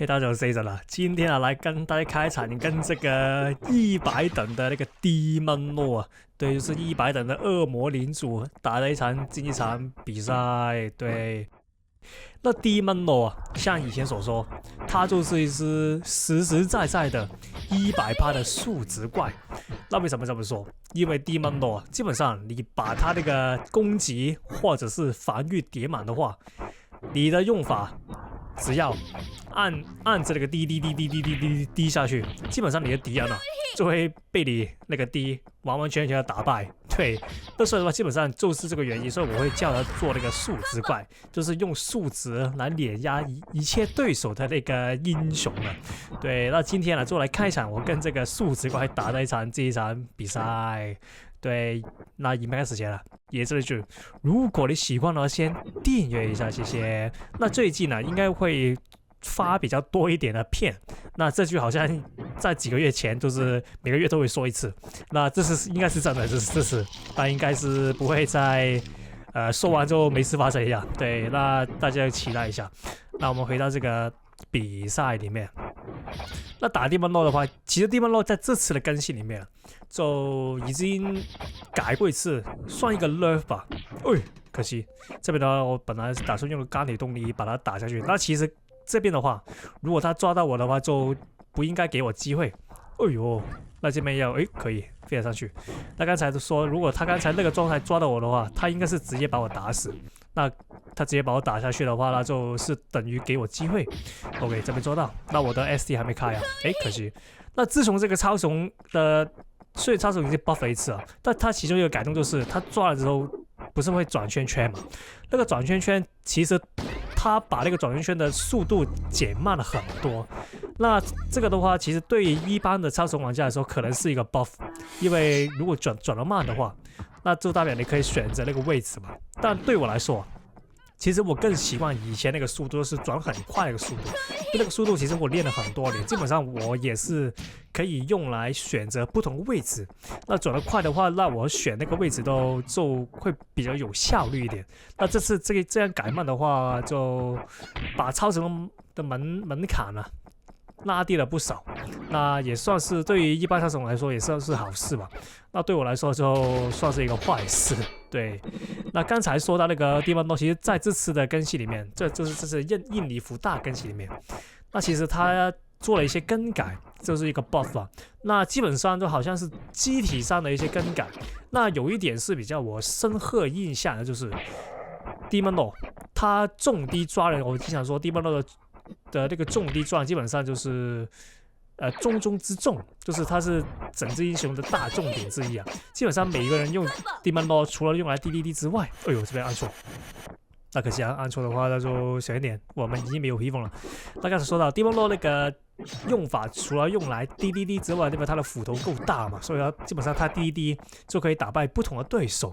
嘿，大家好，我是 Jason 啦。今天啊，来跟大家開場跟這個100等的那個 Demon Lord 啊，對，就是100等的惡魔領主打了一場比賽。對，那 Demon Lord 啊，像以前所說，它就是一隻實實在在的100%的數值怪。那為什麼這麼說？因為 Demon Lord 基本上你把它那個攻擊或者是防禦疊滿的話，你的用法只要按着那個滴下去，基本上你的敵人啊就會被你那個滴完完全全的打敗。對，那所以的話基本上就是這個原因，所以我會叫他做那個數值怪，就是用數值來碾壓一切對手的那個英雄的。對，那今天呢就來開場，我跟這個數值怪打了這一場比賽。對，那影片開始前了，也是一句，如果你喜歡的話，先訂閱一下，謝謝。那最近呢，應該會發比較多一點的片。那這句好像在幾個月前，就是每個月都會說一次。那這是應該是真的，這是，但應該是不會再說完之後沒事發生一樣。對，那大家要期待一下。那我們回到這個比賽裡面。那打 Demon Lord 的話，其實 Demon Lord 在這次的更新裡面就已經改過一次，算一個 nerf 吧。可惜這邊呢，我本來是打算用鋼鐵動力把它打下去。那其實這邊的話，如果他抓到我的話，就不應該給我機會。那這邊要可以飛得上去。那剛才說，如果他剛才那個狀態抓到我的話，他應該是直接把我打死。那他直接把我打下去的話，那就是等於給我機會。OK， 這邊做到。那我的 SD 還沒開啊，可惜。那自從這個超雄的，所以超雄已經 buff 了一次啊。但他其中一個改動就是，他抓了之後不是會轉圈圈嘛？那個轉圈圈其實他把那個轉圈圈的速度減慢了很多。那這個的話，其實對於一般的超雄玩家來說，可能是一個 buff， 因為如果轉得慢的話，那就代表你可以選擇那個位置嘛。但對我來說，其實我更習慣以前那個速度，是轉很快的一個速度。那個速度其實我練了很多年，基本上我也是可以用來選擇不同的位置。那轉得快的話，那我選那個位置就會比較有效率一點。那這次這樣改慢的話，就把超雄的門檻呢拉低了不少。那也算是對於一般超雄來說也算是好事吧。那對我來說就算是一個壞事。對，那剛才說到那個Demon Lord，其實在這次的更新裡面，這是印尼服大更新裡面，那其實他做了一些更改，就是一個 buff 了。那基本上就好像是機體上的一些更改。那有一點是比較我深刻印象的，就是 Demon Lord 他重低抓人，我經常說 Demon Lord 的那個重低抓人基本上就是重中之重，就是它是整支英雄的大重點之一啊。基本上每一個人用 Demon Lord 除了用来滴之外，這邊按錯，那可惜啊，按錯的話那就小一點，我們已經沒有披風了。那剛才說到 Demon Lord 那個用法，除了用來滴之外，因為它的斧頭夠大嘛，所以基本上它滴就可以打敗不同的對手。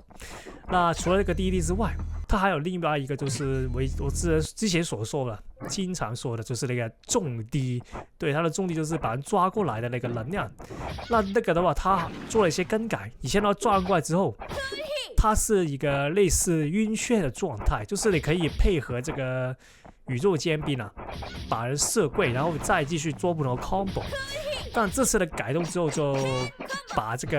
那除了那個滴之外，它還有另外一個，就是我之前所說的，經常說的就是那個重滴。對，它的重滴就是把人抓過來的那個能量。那個的話，它做了一些更改。以前呢，抓人過來之後，它是一個類似暈眩的狀態，就是你可以配合這個宇宙尖兵啊，把人射跪，然後再繼續做不同的 combo。但這次的改動之後，就把這個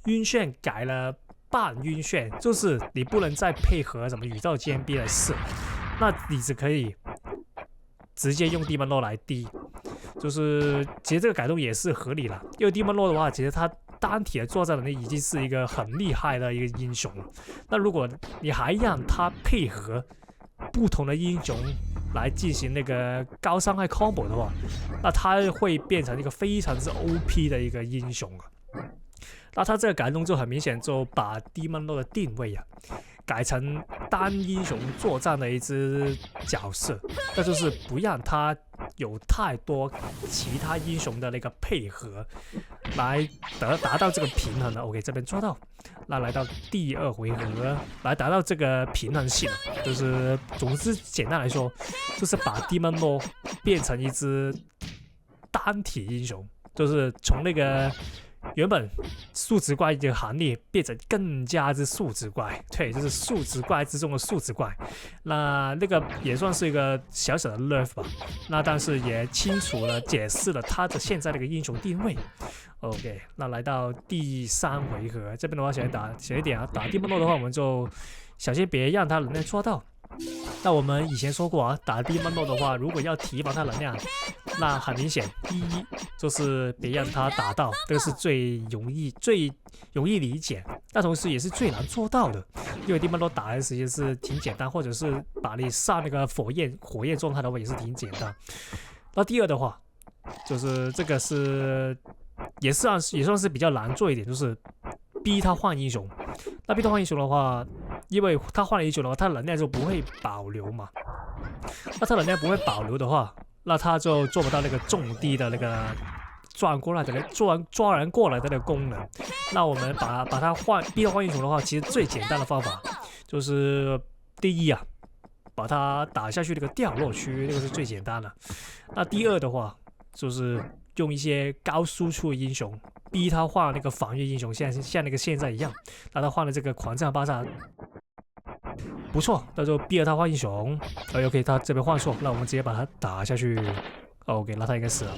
暈眩改了半暈眩，就是你不能再配合什麼宇宙尖兵來射，那你只可以直接用 Demon Lord 來滴。就是其實這個改動也是合理啦，因為 Demon Lord 的話，其實它單體的作戰能力已經是一個很厲害的一個英雄了。那如果你還讓他配合不同的英雄來進行那個高傷害 combo 的話，那他會變成一個非常之 OP 的一個英雄啊。那他這個改動就很明顯，就把 Demon Lord 的定位啊改成單英雄作戰的一支角色，那就是不讓他有太多其他英雄的那個配合，來達到這個平衡的。OK， 這邊做到。那來到第2回合，來達到這個平衡性，就是總之簡單來說，就是把 Demon Lord 變成一支單體英雄，就是從那個原本數值怪的行列變成更加之數值怪，对，就是數值怪之中的數值怪。那个也算是一個小小的 nerf 吧。那但是也清楚了解釋了他的現在的一個英雄定位。OK， 那來到第3回合，這邊的話小一點啊，打地夢肉的話，我們就小心別讓他能量抓到。那我們以前說過啊，打地夢肉的話，如果要提防他能量，那很明顯，第一就是別讓他打到，這個是最容易理解，但同時也是最難做到的，因為地夢肉打的時間是挺簡單，或者是把你上那個火焰狀態的話也是挺簡單。那第二的話，就是這個是也算是比較難做一點，就是逼他換英雄。那逼他換英雄的話，因為他換了英雄的話，他能量就不會保留嘛。那他能量不會保留的話，那他就做不到那個重低的那個抓人過來的那個功能。那我們把他逼他換英雄的話，其實最簡單的方法就是第一啊，把他打下去那個掉落區，那個是最簡單的。那第二的話，就是用一些高輸出的英雄逼他換那個防禦英雄，像那個現在一樣，那他換了這個狂戰巴薩。不錯，那就逼着他換英雄。OK， 他這邊換錯，那我們直接把他打下去。OK， 那他應該死了。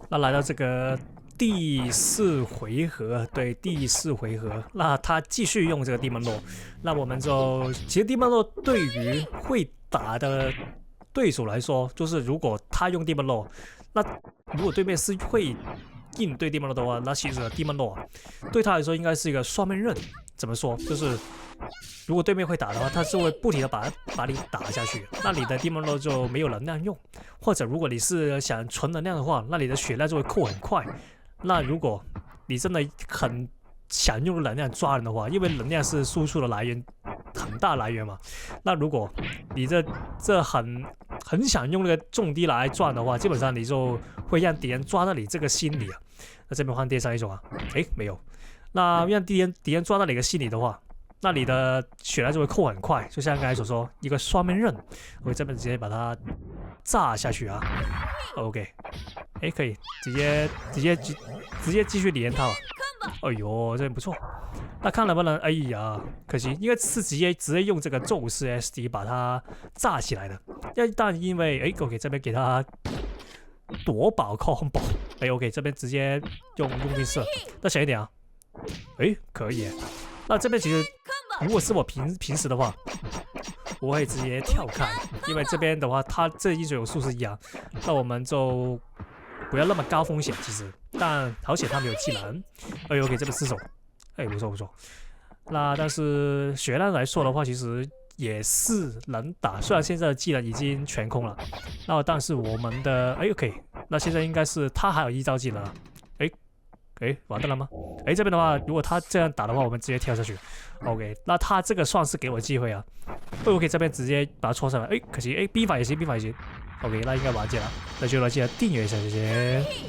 那來到這個第4回合，對，第4回合，那他繼續用這個地夢肉。那我們就其實地夢肉對於會打的對手來說，就是如果他用地夢肉，那如果對面是會應對地夢肉的話，那其實地夢肉啊，對他來說應該是一個雙面刃。怎麼說？就是如果對面會打的話，他是會不停的把你打下去，那你的地夢肉就沒有能量用。或者如果你是想純能量的話，那你的血量就會扣很快。那如果你真的很想用能量抓人的話，因為能量是輸出的來源，很大來源嘛。那如果你這很想用那個重低來賺的話，基本上你就會讓敵人抓到你這個心理啊。那這邊換第3英雄啊，沒有。那讓敵人抓到你的心理的話，那你的血量就會扣很快，就像剛才所說，一個雙面刃，我這邊直接把它炸下去啊。OK， 可以直接繼續連他吧。哎呦，這邊不錯。那看能不能，哎呀，可惜，應該是直接用這個宙斯 SD 把它炸起來的。但因為OK 這邊給他奪寶 combo， OK 這邊直接用冰射，那小一點啊。可以。那這邊其實如果是我平時的話，我會直接跳開，因為這邊的話，他這英雄有術士一樣，那我們就不要那麼高風險。其實，但好險他沒有技能。OK 這邊失手，不錯。那但是血量來說的話，其實也是能打，雖然現在的技能已經全空了。那但是我們的OK， 那現在應該是他還有1招技能。完蛋了嗎？這邊的話，如果他這樣打的話，我們直接跳下去。OK， 那他這個算是給我機會啊。OK， 這邊直接把它戳上來。可惜，B 法也行。OK， 那應該完結了。那就來記得訂閱一下，謝謝。